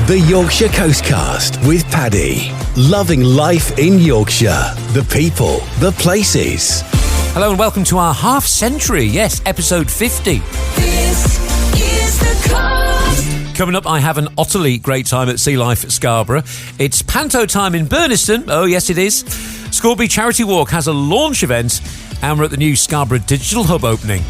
The Yorkshire Coastcast with Paddy. Loving life in Yorkshire. The people, the places. Hello and welcome to our half century, yes, episode 50. This is the coast. Coming up, I have an utterly great time at Sealife Scarborough. It's Panto time in Burniston. Oh, yes, it is. Scalby Charity Walk has a launch event, and we're at the new Scarborough Digital Hub opening.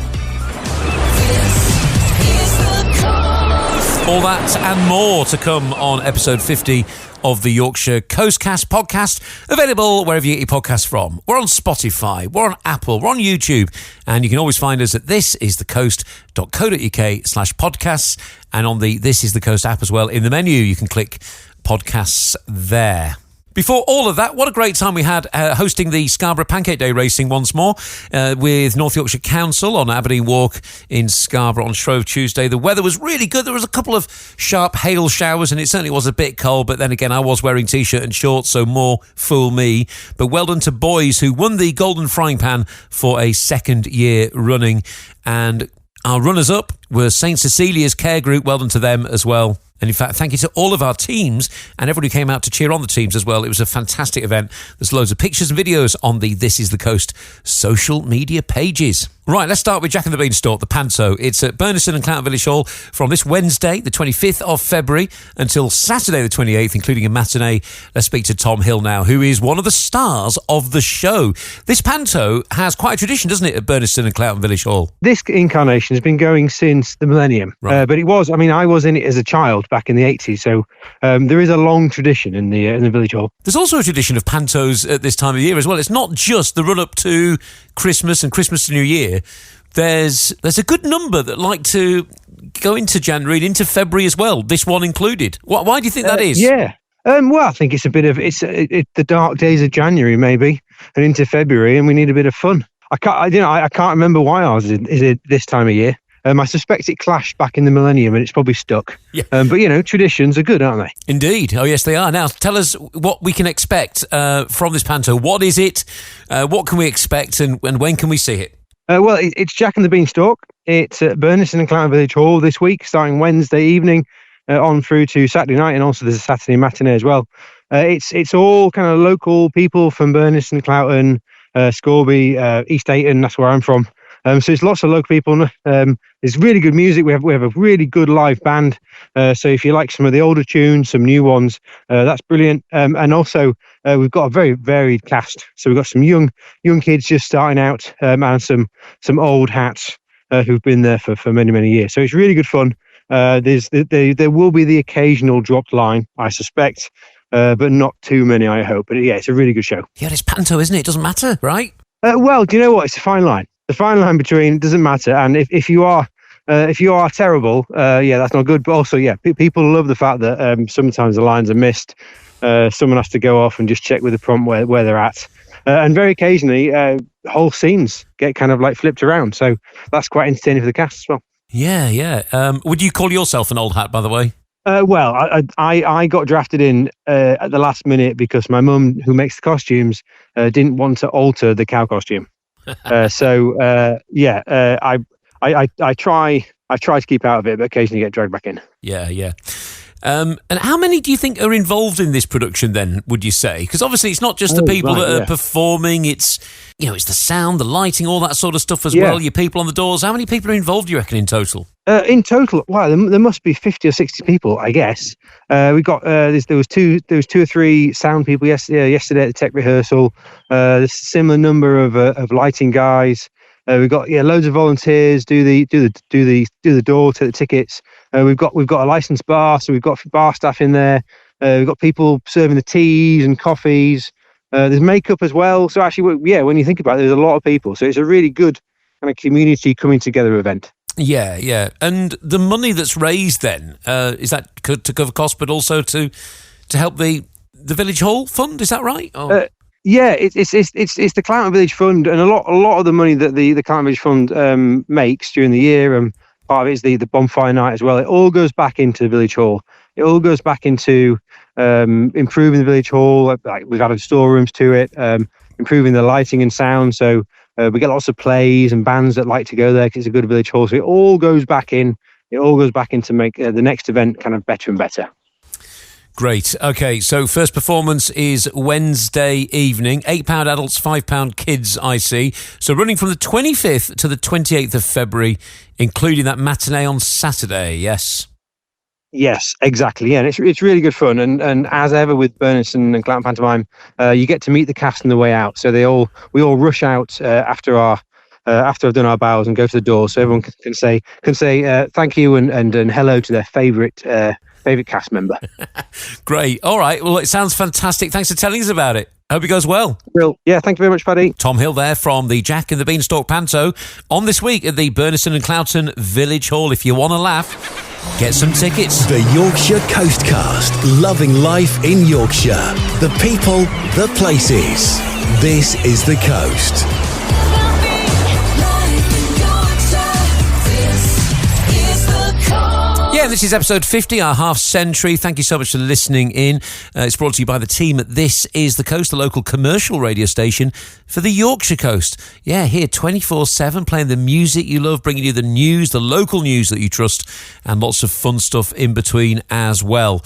All that and more to come on episode 50 of the Yorkshire Coastcast podcast, available wherever you get your podcasts from. We're on Spotify, we're on Apple, we're on YouTube, and you can always find us at thisisthecoast.co.uk/podcasts, and on the This Is The Coast app as well. In the menu, you can click podcasts there. Before all of that, what a great time we had hosting the Scarborough Pancake Day racing once more with North Yorkshire Council on Aberdeen Walk in Scarborough on Shrove Tuesday. The weather was really good. There was a couple of sharp hail showers and it certainly was a bit cold, but then again, I was wearing T-shirt and shorts, so more fool me. But well done to boys who won the Golden Frying Pan for a second year running. And our runners-up were St Cecilia's Care Group. Well done to them as well. And in fact, thank you to all of our teams and everybody who came out to cheer on the teams as well. It was a fantastic event. There's loads of pictures and videos on the This Is The Coast social media pages. Right, let's start with Jack the Beanstalk, the Panto. It's at Burniston and Cloughton Village Hall from this Wednesday, the 25th of February, until Saturday the 28th, including a matinee. Let's speak to Tom Hill now, who is one of the stars of the show. This Panto has quite a tradition, doesn't it, at Burniston and Cloughton Village Hall? This incarnation has been going since the millennium. Right. But it was, I was in it as a child back in the 80s, so there is a long tradition in the village hall. There's also a tradition of Pantos at this time of year as well. It's not just the run-up to Christmas and Christmas to New Year. There's a good number that like to go into January and into February as well, this one included. Why do you think that is? Yeah. Well, I think it's a bit of the dark days of January maybe, and into February, and we need a bit of fun. I can't remember why ours is it this time of year. I suspect it clashed back in the millennium and it's probably stuck. Yeah. But, traditions are good, aren't they? Indeed. Oh, yes, they are. Now, tell us what we can expect from this Panto. What is it? What can we expect and when can we see it? Well, it's Jack and the Beanstalk. It's at Burniston and Cloughton Village Hall this week, starting Wednesday evening on through to Saturday night, and also there's a Saturday matinee as well. It's all kind of local people from Burniston, Cloughton, Scalby, East Ayton, that's where I'm from. So it's lots of local people. It's really good music. We have a really good live band. So if you like some of the older tunes, some new ones, that's brilliant. And also we've got a very varied cast. So we've got some young kids just starting out, and some old hats who've been there for many, many years. So it's really good fun. There will be the occasional dropped line, I suspect, but not too many, I hope. But yeah, it's a really good show. Yeah, it's Panto, isn't it? It doesn't matter, right? Well, do you know what? It's a fine line. The fine line between doesn't matter, and if you are terrible, that's not good. But also, people love the fact that sometimes the lines are missed. Someone has to go off and just check with the prompt where they're at, and very occasionally, whole scenes get kind of like flipped around. So that's quite entertaining for the cast as well. Yeah. Would you call yourself an old hat, by the way? Well, I got drafted in at the last minute because my mum, who makes the costumes, didn't want to alter the cow costume. I try to keep out of it, but occasionally get dragged back in. Yeah. And how many do you think are involved in this production then, would you say? Because obviously it's not just the people that are performing, it's the sound, the lighting, all that sort of stuff as well, your people on the doors. How many people are involved, do you reckon, in total? In total, wow, there must be 50 or 60 people, I guess. We got there was two or three sound people yesterday at the tech rehearsal. There's a similar number of lighting guys. We've got loads of volunteers do the door, take the tickets. We've got a licensed bar, so we've got bar staff in there. We've got people serving the teas and coffees. There's makeup as well. So actually, when you think about it, there's a lot of people. So it's a really good kind of community coming together event. Yeah. And the money that's raised then, is that to cover costs, but also to help the Village Hall Fund? Is that right? It's the Cloughton Village Fund, and a lot of the money that the Cloughton Village Fund makes during the year, and part of it is the bonfire night as well. It all goes back into the Village Hall. It all goes back into improving the Village Hall. Like we've added storerooms to it, improving the lighting and sound. So we get lots of plays and bands that like to go there because it's a good Village Hall. So it all goes back in. It all goes back in to make the next event kind of better and better. Great. Okay, so first performance is Wednesday evening. £8 adults, £5 kids, I see. So running from the 25th to the 28th of February, including that matinee on Saturday, yes? Yes, exactly. Yeah, and it's really good fun. And as ever with Burniston and Clout Pantomime, you get to meet the cast on the way out. So we all rush out after I've done our bows and go to the door, so everyone can say thank you and hello to their favourite cast member. Great. All right. Well, it sounds fantastic. Thanks for telling us about it. Hope it goes well. Well, yeah, thank you very much, Paddy. Tom Hill there from the Jack and the Beanstalk Panto on this week at the Burniston and Cloughton Village Hall. If you want to laugh, get some tickets. The Yorkshire Coastcast, loving life in Yorkshire. The people, the places. This is the coast. Yeah, this is episode 50, our half century. Thank you so much for listening in. It's brought to you by the team at This Is The Coast, the local commercial radio station for the Yorkshire coast. Yeah, here 24/7, playing the music you love, bringing you the news, the local news that you trust, and lots of fun stuff in between as well.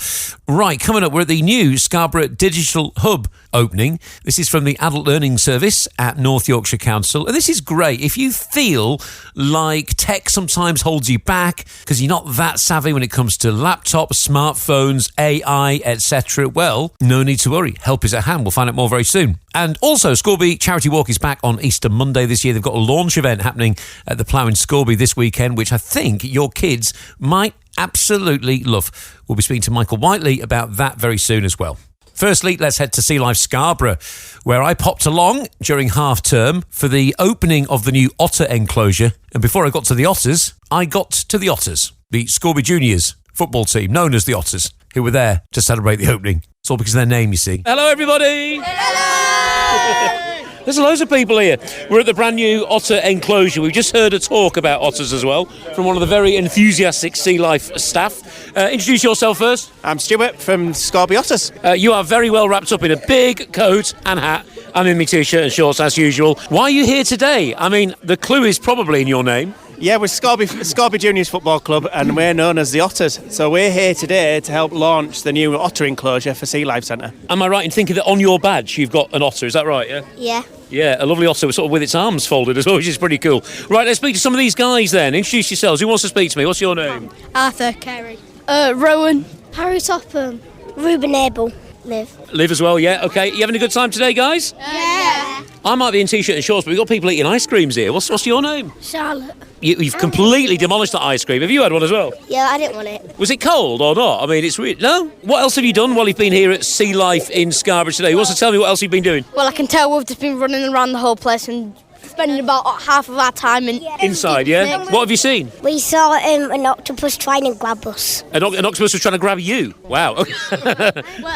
Right, coming up, we're at the new Scarborough Digital Hub opening. This is from the Adult Learning Service at North Yorkshire Council. And this is great. If you feel like tech sometimes holds you back because you're not that savvy when it comes to laptops, smartphones, AI, etc., well, no need to worry. Help is at hand. We'll find out more very soon. And also, Scalby Charity Walk is back on Easter Monday this year. They've got a launch event happening at the Plough in Scalby this weekend, which I think your kids might absolutely love. We'll be speaking to Michael Whiteley about that very soon as well. Firstly, let's head to Sealife Scarborough, where I popped along during half term for the opening of the new Otter enclosure. And before I got to the Otters, I got to the Otters, the Scalby Juniors football team, known as the Otters, who were there to celebrate the opening. It's all because of their name, you see. Hello, everybody! Hello! There's loads of people here. We're at the brand new Otter enclosure. We've just heard a talk about otters as well from one of the very enthusiastic Sealife staff. Introduce yourself first. I'm Stuart from Scalby Otters. You are very well wrapped up in a big coat and hat. I'm in my t-shirt and shorts as usual. Why are you here today? I mean, the clue is probably in your name. Yeah, we're Scalby Juniors Football Club and we're known as the Otters. So we're here today to help launch the new Otter enclosure for Sealife Centre. Am I right in thinking that on your badge you've got an otter, is that right? Yeah. Yeah. Yeah, a lovely otter sort of with its arms folded as well, which is pretty cool. Right, let's speak to some of these guys then. Introduce yourselves. Who wants to speak to me? What's your name? Arthur. Kerry. Rowan. Harry Topham. Ruben Abel. Liv as well, yeah. Okay, you having a good time today, guys? Yeah. I might be in t-shirt and shorts, but we've got people eating ice creams here. What's your name? Charlotte. You've completely demolished that ice cream. Have you had one as well? Yeah, I didn't want it. Was it cold or not? I mean, it's weird. No? What else have you done while you've been here at Sealife in Scarborough today? Who wants to tell me what else you've been doing? Well, I can tell we've just been running around the whole place and spending about half of our time inside, yeah? What have you seen? We saw an octopus trying to grab us. An octopus was trying to grab you? Wow.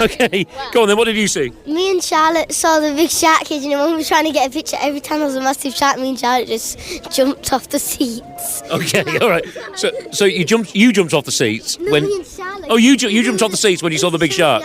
Okay, go on then, what did you see? Me and Charlotte saw the big shark cage and when we were trying to get a picture, every time there was a massive shark, me and Charlotte just jumped off the seats. Okay, all right. So you jumped off the seats? No, me and Charlotte. Oh, you jumped off the seats when you saw the big shark?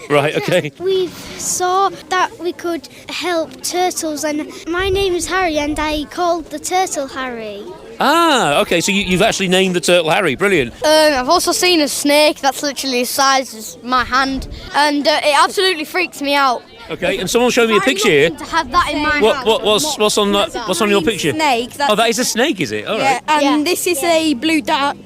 Right, okay. We saw that we could help turtles, and my name is Harry, and I called the turtle Harry. Ah, okay, so you've actually named the turtle Harry. Brilliant. I've also seen a snake that's literally the size as my hand, and it absolutely freaks me out. Okay, and someone showed me a picture here. To have that in my house. What's on that? What's on your picture? Snake. Oh, that is a snake, is it? All right. And this is a blue dart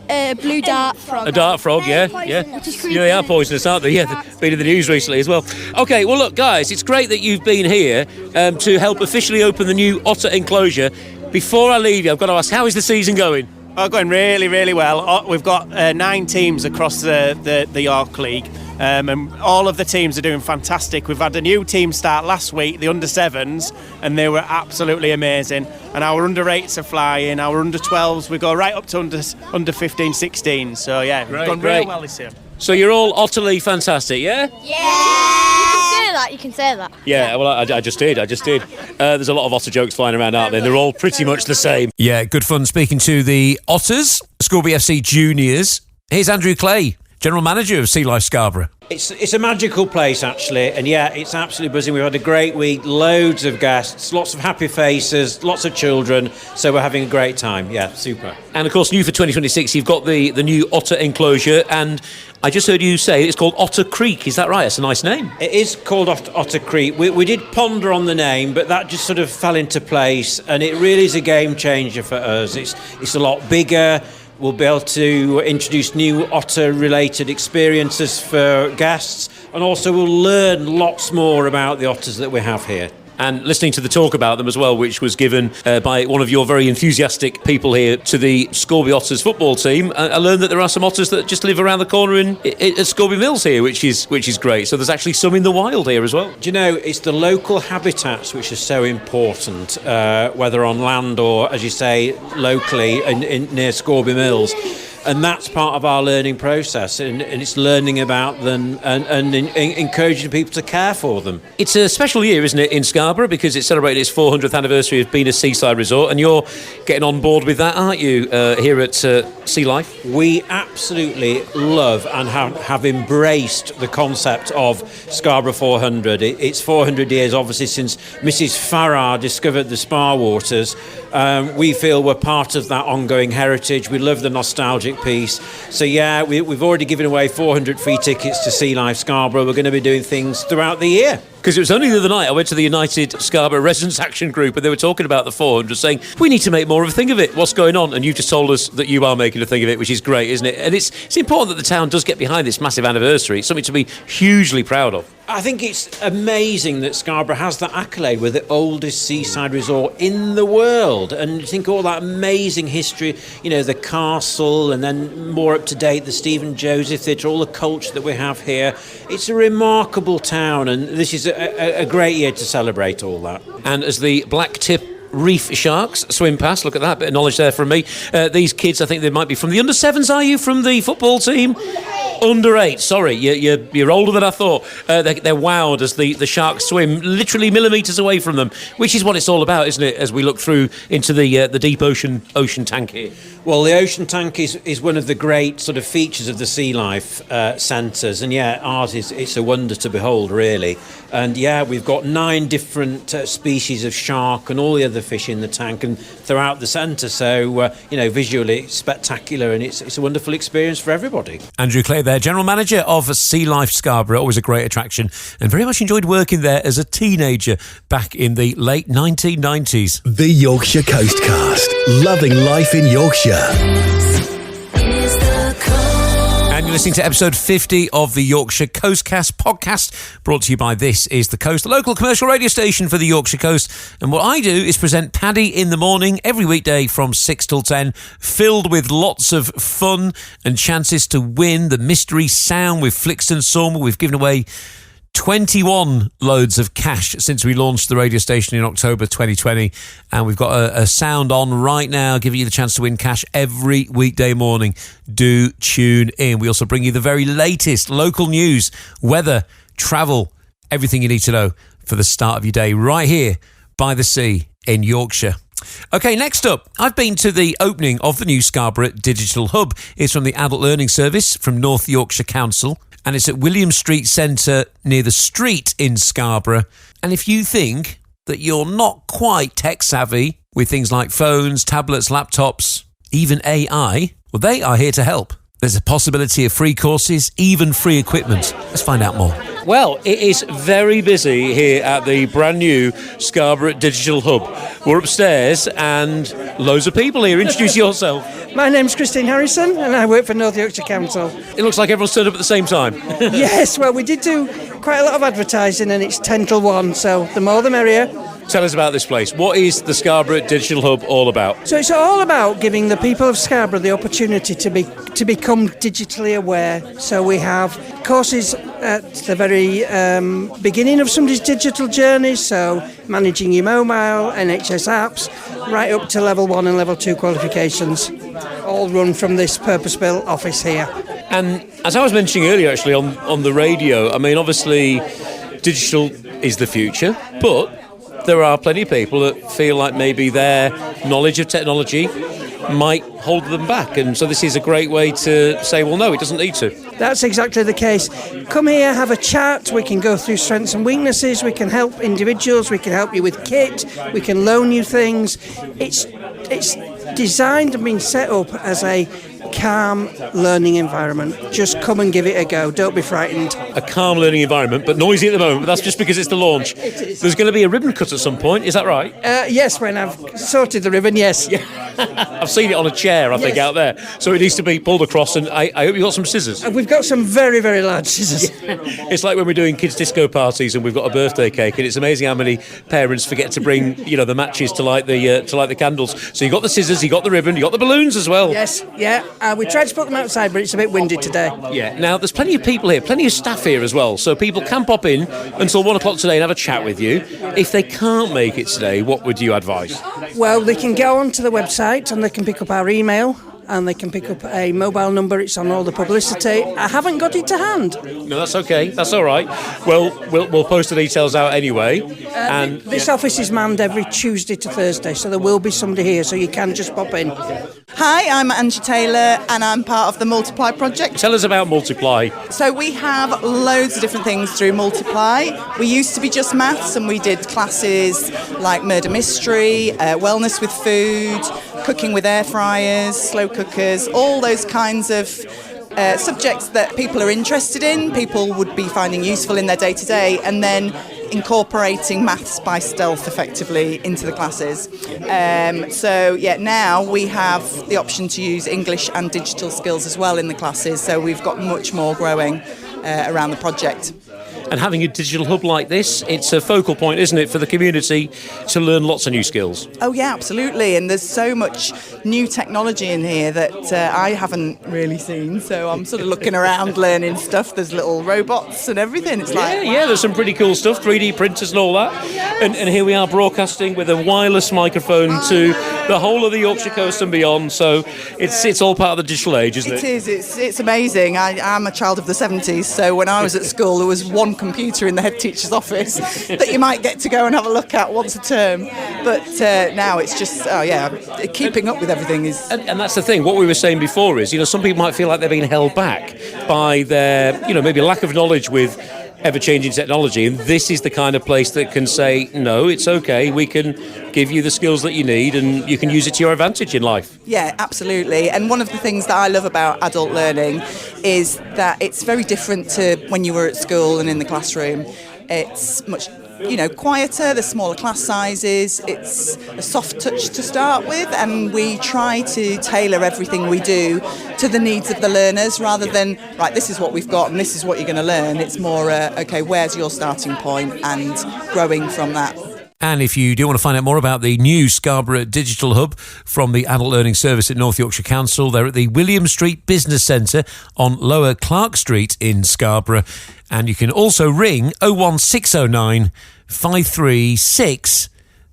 frog. A dart frog, yeah. They are poisonous, aren't they? Yeah, they've been in the news recently as well. Okay, well, look, guys, it's great that you've been here to help officially open the new Otter enclosure. Before I leave you, I've got to ask, how is the season going? Oh, going really, really well. We've got 9 teams across the York League. And all of the teams are doing fantastic. We've had a new team start last week, the under-7s, and they were absolutely amazing. And our under-8s are flying, our under-12s, we go right up to under-15, 16. So, yeah, we've gone really well this year. So you're all utterly fantastic, yeah? Yeah! You can say that. Yeah, well, I just did. There's a lot of Otter jokes flying around, aren't there? They're all pretty much the same. Yeah, good fun speaking to the Otters, Scalby FC Juniors. Here's Andrew Clay, General Manager of Sealife Scarborough. It's a magical place, actually, and yeah, it's absolutely buzzing. We've had a great week, loads of guests, lots of happy faces, lots of children, so we're having a great time. Yeah, super. And of course, new for 2026, you've got the new otter enclosure, and I just heard you say it's called Otter Creek. Is that right? It's a nice name. It is called Otter Creek. We did ponder on the name, but that just sort of fell into place, and it really is a game changer for us. It's a lot bigger. We'll be able to introduce new otter-related experiences for guests, and also we'll learn lots more about the otters that we have here. And listening to the talk about them as well, which was given by one of your very enthusiastic people here to the Scalby Otters football team, I learned that there are some otters that just live around the corner at Scalby Mills here, which is great. So there's actually some in the wild here as well. Do you know, it's the local habitats which are so important, whether on land or, as you say, locally near Scalby Mills. And that's part of our learning process, and it's learning about them and encouraging people to care for them. It's a special year, isn't it, in Scarborough, because it's celebrating its 400th anniversary of being a seaside resort, and you're getting on board with that, aren't you, here at Sealife? We absolutely love and have embraced the concept of Scarborough 400. It's 400 years, obviously, since Mrs. Farrar discovered the spa waters. We feel we're part of that ongoing heritage. We love the nostalgic piece. So yeah, we've already given away 400 free tickets to Sealife Scarborough. We're going to be doing things throughout the year. Because it was only the other night I went to the United Scarborough Residents Action Group, and they were talking about the 400, saying, we need to make more of a thing of it. What's going on? And you've just told us that you are making a thing of it, which is great, isn't it? And it's important that the town does get behind this massive anniversary. It's something to be hugely proud of. I think it's amazing that Scarborough has that accolade. We're the oldest seaside resort in the world. And you think all that amazing history, you know, the castle, and then more up to date, the Stephen Joseph Theatre, all the culture that we have here. It's a remarkable town, and this is a great year to celebrate all that. And as the black tip reef sharks swim past, look at that bit of knowledge there from me. These kids, I think they might be from the under sevens. Are you from the football team? Under 8, sorry, you're older than I thought. They're wowed as the sharks swim literally millimetres away from them, which is what it's all about, isn't it, as we look through into the deep ocean tank here. Well, the ocean tank is one of the great sort of features of the Sealife centres, and yeah, ours it's a wonder to behold, really. And yeah, we've got 9 different species of shark and all the other fish in the tank and throughout the centre, so visually it's spectacular, and it's a wonderful experience for everybody. Andrew Clay there, General Manager of Sealife Scarborough, always a great attraction, and very much enjoyed working there as a teenager back in the late 1990s. The Yorkshire Coastcast, loving life in Yorkshire. And you're listening to episode 50 of the Yorkshire Coastcast podcast, brought to you by This Is The Coast, the local commercial radio station for the Yorkshire Coast. And what I do is present Paddy in the morning every weekday from 6 till 10, filled with lots of fun and chances to win the mystery sound with Flixton Sawmill. We've given away 21 loads of cash since we launched the radio station in October 2020, and we've got a sound on right now giving you the chance to win cash every weekday morning. Do tune in. We also bring you the very latest local news, weather, travel, everything you need to know for the start of your day right here by the sea in Yorkshire. Okay, next up, I've been to the opening of the new Scarborough Digital Hub. It's from the Adult Learning Service from North Yorkshire Council, and it's at William Street Centre near the street in Scarborough. And if you think that you're not quite tech savvy with things like phones, tablets, laptops, even AI, well, they are here to help. There's a possibility of free courses, even free equipment. Let's find out more. Well, it is very busy here at the brand new Scarborough Digital Hub. We're upstairs and loads of people here. Introduce yourself. My name's Christine Harrison and I work for North Yorkshire Council. It looks like everyone's turned up at the same time. Yes, well, we did do quite a lot of advertising and it's 10 till 1, so the more the merrier. Tell us about this place. What is the Scarborough Digital Hub all about? So it's all about giving the people of Scarborough the opportunity to become digitally aware. So we have courses at the very beginning of somebody's digital journey, so managing your mobile, NHS apps, right up to level 1 and level 2 qualifications, all run from this purpose-built office here. And as I was mentioning earlier actually on the radio, I mean obviously digital is the future, but there are plenty of people that feel like maybe their knowledge of technology might hold them back. And so this is a great way to say, well, no, it doesn't need to. That's exactly the case. Come here, have a chat. We can go through strengths and weaknesses. We can help individuals. We can help you with kit. We can loan you things. It's designed and been set up as a calm learning environment. Just come and give it a go. Don't be frightened. A calm learning environment, but noisy at the moment. But that's just because it's the launch. There's going to be a ribbon cut at some point. Is that right? Yes, when I've sorted the ribbon, yes. I've seen it on a chair, I think, out there. So it needs to be pulled across, and I hope you've got some scissors. We've got some very, very large scissors. It's like when we're doing kids' disco parties and we've got a birthday cake, and it's amazing how many parents forget to bring, the matches to light the candles. So you got the scissors, you got the ribbon, you got the balloons as well. Yes, yeah. We tried to put them outside, but it's a bit windy today. Yeah. Now, there's plenty of people here, plenty of staff here as well, so people can pop in until 1 o'clock today and have a chat with you. If they can't make it today, what would you advise? Well, they can go onto the website and they can pick up our email and they can pick up a mobile number. It's on all the publicity. I haven't got it to hand. No, that's okay. That's all right. Well, we'll post the details out anyway. And this office is manned every Tuesday to Thursday, so there will be somebody here, so you can just pop in. Hi, I'm Angie Taylor and I'm part of the Multiply project. Tell us about Multiply. So we have loads of different things through Multiply. We used to be just maths and we did classes like murder mystery, wellness with food, cooking with air fryers, slow cookers, all those kinds of subjects that people are interested in, people would be finding useful in their day-to-day, and then incorporating maths by stealth effectively into the classes. Now we have the option to use English and digital skills as well in the classes, so we've got much more growing around the project. And having a digital hub like this, it's a focal point, isn't it, for the community to learn lots of new skills? Oh yeah, absolutely. And there's so much new technology in here that I haven't really seen. So I'm sort of looking around learning stuff. There's little robots and everything. It's like, yeah, there's some pretty cool stuff, 3D printers and all that. Yes. And here we are broadcasting with a wireless microphone to the whole of the Yorkshire coast and beyond. So it's all part of the digital age, isn't it? It is. It's amazing. I'm a child of the 70s. So when I was at school, there was one computer in the head teacher's office that you might get to go and have a look at once a term. But now it's just, keeping up with everything is... And that's the thing. What we were saying before is, some people might feel like they're being held back by their, maybe lack of knowledge with ever-changing technology, and this is the kind of place that can say, no, it's okay, we can give you the skills that you need and you can use it to your advantage in life. Yeah, absolutely. And one of the things that I love about adult learning is that it's very different to when you were at school and in the classroom. It's much quieter, the smaller class sizes, it's a soft touch to start with, and we try to tailor everything we do to the needs of the learners rather than, right, this is what we've got and this is what you're going to learn. It's more, okay, where's your starting point and growing from that. And if you do want to find out more about the new Scarborough Digital Hub from the Adult Learning Service at North Yorkshire Council, they're at the William Street Business Centre on Lower Clark Street in Scarborough. And you can also ring 01609 536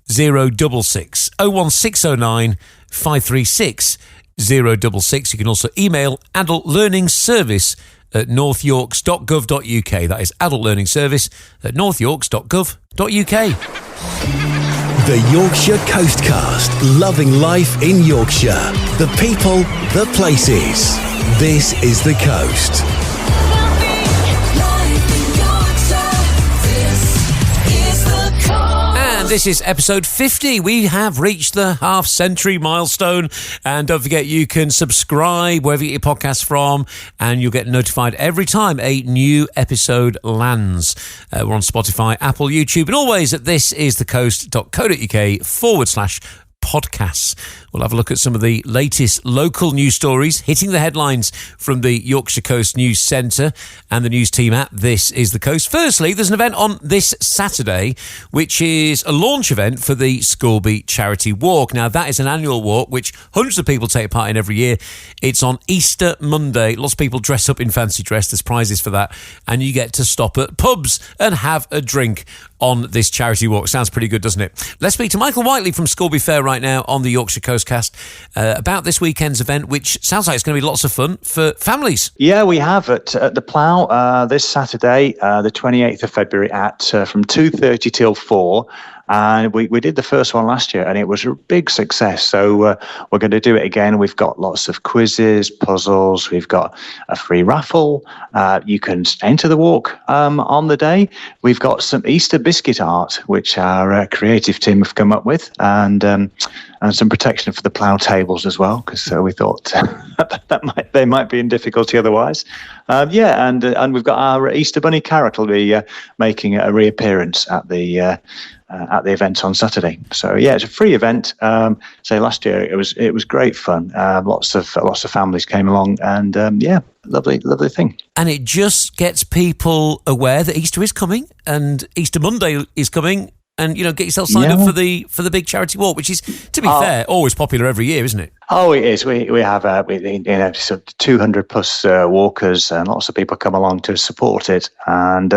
066. 01609 536 066. You can also email adultlearningservice@northyorks.gov.uk. That is adultlearningservice@northyorks.gov.uk. The Yorkshire Coastcast, loving life in Yorkshire. The people, the places. This is the coast. And this is episode 50. We have reached the half-century milestone. And don't forget, you can subscribe wherever you get your podcasts from, and you'll get notified every time a new episode lands. We're on Spotify, Apple, YouTube, and always at thisisthecoast.co.uk/podcasts. We'll have a look at some of the latest local news stories hitting the headlines from the Yorkshire Coast News Centre and the news team at This Is The Coast. Firstly, there's an event on this Saturday, which is a launch event for the Scalby Charity Walk. Now, that is an annual walk which hundreds of people take part in every year. It's on Easter Monday. Lots of people dress up in fancy dress. There's prizes for that. And you get to stop at pubs and have a drink on this charity walk. Sounds pretty good, doesn't it? Let's speak to Michael Whiteley from Scalby Fair right now on the Yorkshire Coastcast about this weekend's event, which sounds like it's going to be lots of fun for families. Yeah, we have at the Plough this Saturday, the 28th of February from 2:30 till 4. And we did the first one last year, and it was a big success. So we're going to do it again. We've got lots of quizzes, puzzles. We've got a free raffle. You can enter the walk on the day. We've got some Easter biscuit art, which our creative team have come up with, and some protection for the plough tables as well, because we thought they might be in difficulty otherwise. And we've got our Easter bunny carrot will be making a reappearance at the event on Saturday. So it's a free event. So last year it was great fun. Lots of families came along, and lovely thing. And it just gets people aware that Easter is coming and Easter Monday is coming. And get yourself signed up for the big charity walk, which is, to be fair, always popular every year, isn't it? Oh, it is. We have sort of 200 plus walkers, and lots of people come along to support it. And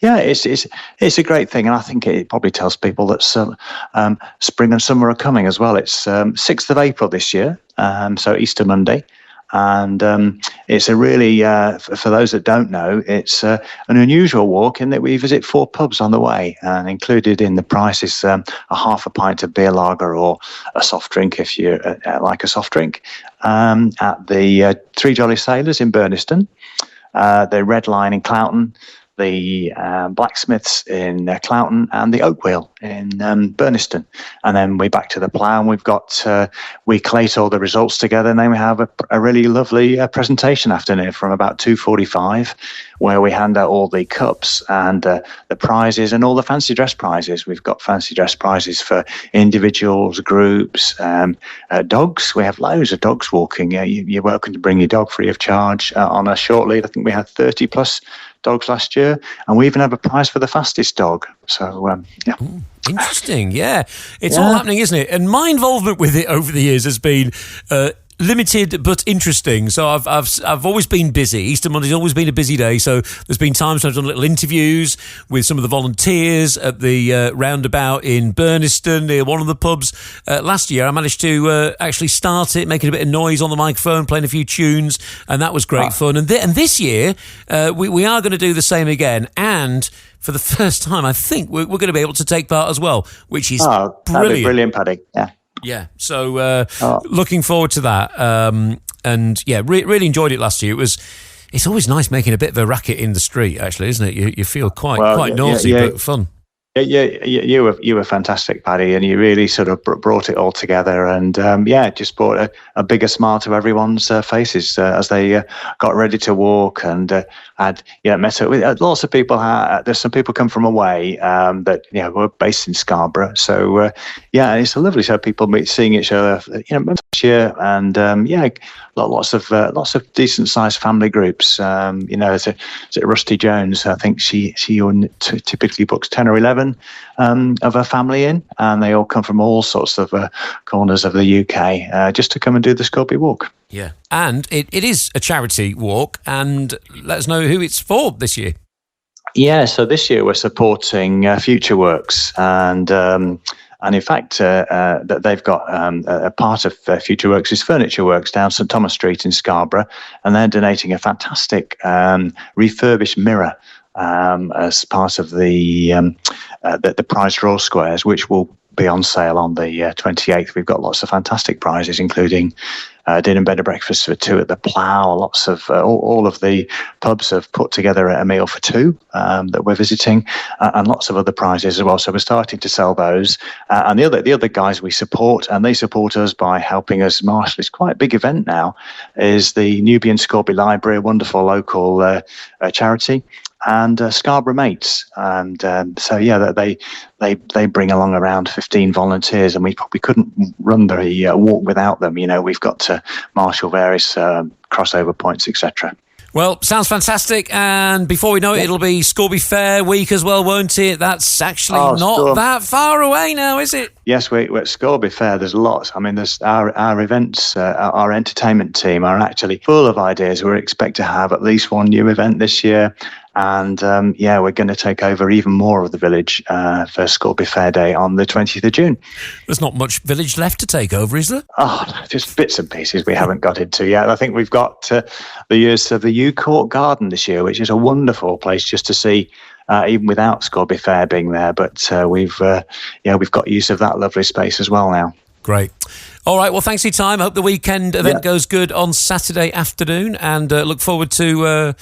it's a great thing, and I think it probably tells people that spring and summer are coming as well. It's 6th of April this year, so Easter Monday. And it's a really, for those that don't know, it's an unusual walk in that we visit 4 pubs on the way, and included in the price is a half a pint of beer lager or a soft drink if you like a soft drink, at the Three Jolly Sailors in Burniston, the Red Lion in Cloughton, the Blacksmiths in Cloughton, and the Oak Wheel in Burniston. And then we back to the plough, and we've got, we collate all the results together, and then we have a really lovely presentation afternoon from about 2:45, where we hand out all the cups and the prizes and all the fancy dress prizes. We've got fancy dress prizes for individuals, groups, dogs. We have loads of dogs walking. You're welcome to bring your dog free of charge on a short lead. I think we had 30 plus dogs last year, and we even have a prize for the fastest dog. So Ooh, interesting. It's all happening, isn't it? And my involvement with it over the years has been limited but interesting. So I've always been busy. Easter Monday's always been a busy day. So there's been times when I've done little interviews with some of the volunteers at the roundabout in Burniston, near one of the pubs. Last year I managed to actually start it, making a bit of noise on the microphone, playing a few tunes, and that was great fun. And this year we are going to do the same again, and for the first time I think we're going to be able to take part as well, which is brilliant. That'd be brilliant, Paddy. So looking forward to that. And really enjoyed it last year. It's always nice making a bit of a racket in the street, actually, isn't it? You feel quite naughty, but fun. You were fantastic, Paddy, and you really sort of brought it all together, and just brought a bigger smile to everyone's faces as they got ready to walk, and had met up with lots of people. There's some people come from away that were based in Scarborough, so it's a lovely show. People seeing each other, this year, and lots of decent sized family groups. There's a Rusty Jones. I think she typically books 10 or 11 of her family in, and they all come from all sorts of corners of the UK just to come and do the Scalby Walk. Yeah, and it is a charity walk, and let us know who it's for this year. Yeah, so this year we're supporting Future Works, and in fact, they've got a part of Future Works is Furniture Works down St Thomas Street in Scarborough, and they're donating a fantastic refurbished mirror as part of the prize draw squares, which will be on sale on the 28th. We've got lots of fantastic prizes, including dinner and bed and breakfast for 2 at the Plough. Lots of all of the pubs have put together a meal for 2 that we're visiting, and lots of other prizes as well. So we're starting to sell those. And the other guys we support, and they support us by helping us marshal. It's quite a big event now. Is the Nubian Scalby Library, a wonderful local charity, and Scarborough Mates, and they bring along around 15 volunteers, and we couldn't run the walk without them. We've got to marshal various crossover points, etc. Well, sounds fantastic, and before we know it, it'll be Scalby Fair week as well, won't it? That's actually not that far away now, is it? Yes, we're at Scalby Fair. There's lots. I mean, there's our events, our entertainment team are actually full of ideas. We expect to have at least one new event this year. And we're going to take over even more of the village for Scalby Fair Day on the 20th of June. There's not much village left to take over, is there? Oh, just bits and pieces we haven't got into yet. I think we've got the use of the U Court Garden this year, which is a wonderful place just to see even without Scalby Fair being there. But we've got use of that lovely space as well now. Great. All right, well, thanks for your time. Hope the weekend event goes good on Saturday afternoon, and look forward to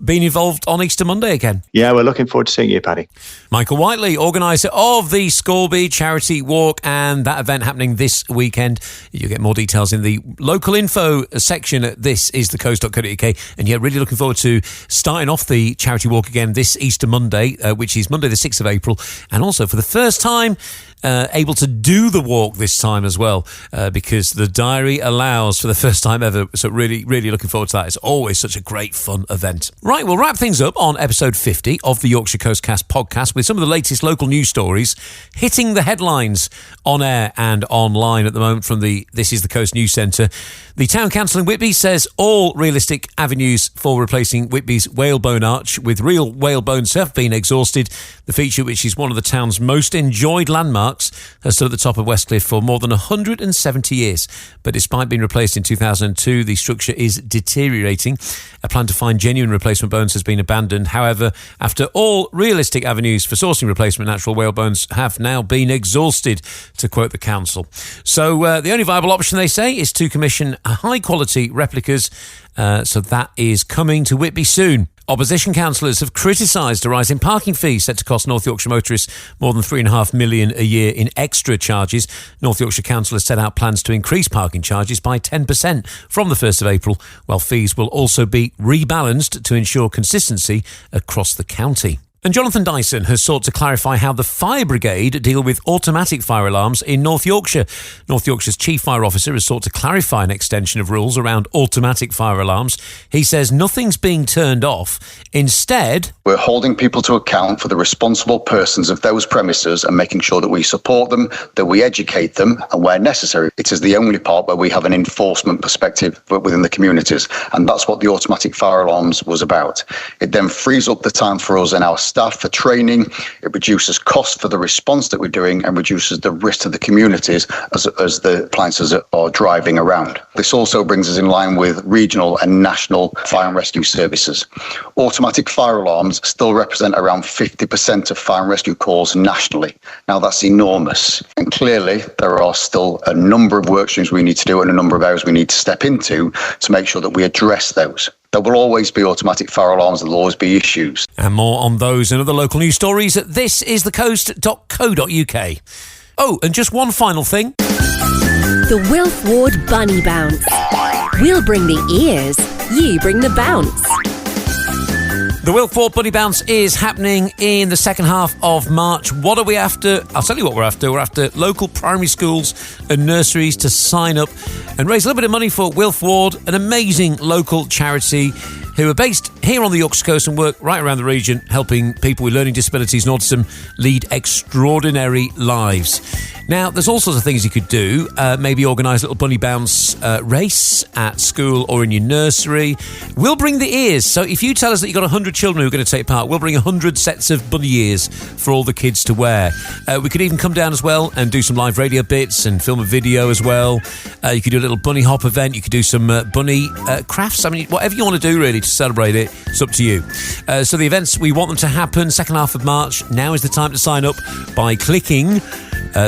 being involved on Easter Monday again. Yeah, we're looking forward to seeing you, Paddy. Michael Whiteley, organiser of the Scalby Charity Walk, and that event happening this weekend. You'll get more details in the local info section at thisisthecoast.co.uk. And yeah, really looking forward to starting off the Charity Walk again this Easter Monday, which is Monday the 6th of April. And also for the first time, able to do the walk this time as well, because the diary allows for the first time ever. So really, really looking forward to that. It's always such a great fun event. Right, we'll wrap things up on episode 50 of the Yorkshire Coastcast podcast with some of the latest local news stories hitting the headlines on air and online at the moment from the This Is the Coast News Centre. The Town Council in Whitby says all realistic avenues for replacing Whitby's whalebone arch with real whalebones have been exhausted. The feature, which is one of the town's most enjoyed landmarks, has stood at the top of Westcliff for more than 170 years. But despite being replaced in 2002, the structure is deteriorating. A plan to find genuine replacement bones has been abandoned. However, after all realistic avenues for sourcing replacement natural whalebones have now been exhausted, to quote the council. So the only viable option, they say, is to commission high-quality replicas. So that is coming to Whitby soon. Opposition councillors have criticised a rise in parking fees set to cost North Yorkshire motorists more than £3.5 million a year in extra charges. North Yorkshire Council has set out plans to increase parking charges by 10% from the 1st of April, while fees will also be rebalanced to ensure consistency across the county. And Jonathan Dyson has sought to clarify how the fire brigade deal with automatic fire alarms in North Yorkshire. North Yorkshire's chief fire officer has sought to clarify an extension of rules around automatic fire alarms. He says nothing's being turned off. Instead, we're holding people to account for the responsible persons of those premises and making sure that we support them, that we educate them, and where necessary, it is the only part where we have an enforcement perspective within the communities. And that's what the automatic fire alarms was about. It then frees up the time for us and our staff for training. It reduces cost for the response that we're doing and reduces the risk to the communities as the appliances are driving around. This also brings us in line with regional and national fire and rescue services. Automatic fire alarms still represent around 50% of fire and rescue calls nationally. Now that's enormous. And clearly there are still a number of work streams we need to do and a number of areas we need to step into to make sure that we address those. There will always be automatic fire alarms, there will always be issues. And more on those and other local news stories at thisisthecoast.co.uk. Oh, and just one final thing. The Wilf Ward Bunny Bounce. We'll bring the ears, you bring the bounce. The Wilf Ward Bunny Bounce is happening in the second half of March. What are we after? I'll tell you what we're after. We're after local primary schools and nurseries to sign up and raise a little bit of money for Wilf Ward, an amazing local charity who are based here on the Yorkshire coast and work right around the region, helping people with learning disabilities and autism lead extraordinary lives. Now, there's all sorts of things you could do. Maybe organise a little bunny bounce race at school or in your nursery. We'll bring the ears. So if you tell us that you've got 100 children who are going to take part, we'll bring 100 sets of bunny ears for all the kids to wear. We could even come down as well and do some live radio bits and film a video as well. You could do a little bunny hop event. You could do some bunny crafts. I mean, whatever you want to do, really, to celebrate it, it's up to you. So the events, we want them to happen second half of March. Now is the time to sign up by clicking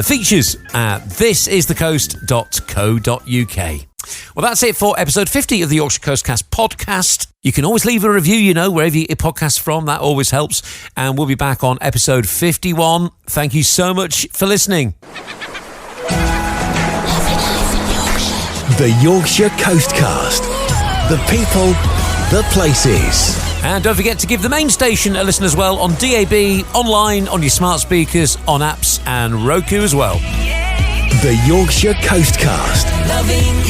features at thisisthecoast.co.uk. Well, that's it for episode 50 of the Yorkshire Coastcast podcast. You can always leave a review, wherever you get podcasts from. That always helps. And we'll be back on episode 51. Thank you so much for listening. The Yorkshire Coastcast. The people, the places. And don't forget to give the main station a listen as well on DAB, online, on your smart speakers, on apps and Roku as well. The Yorkshire Coastcast. Loving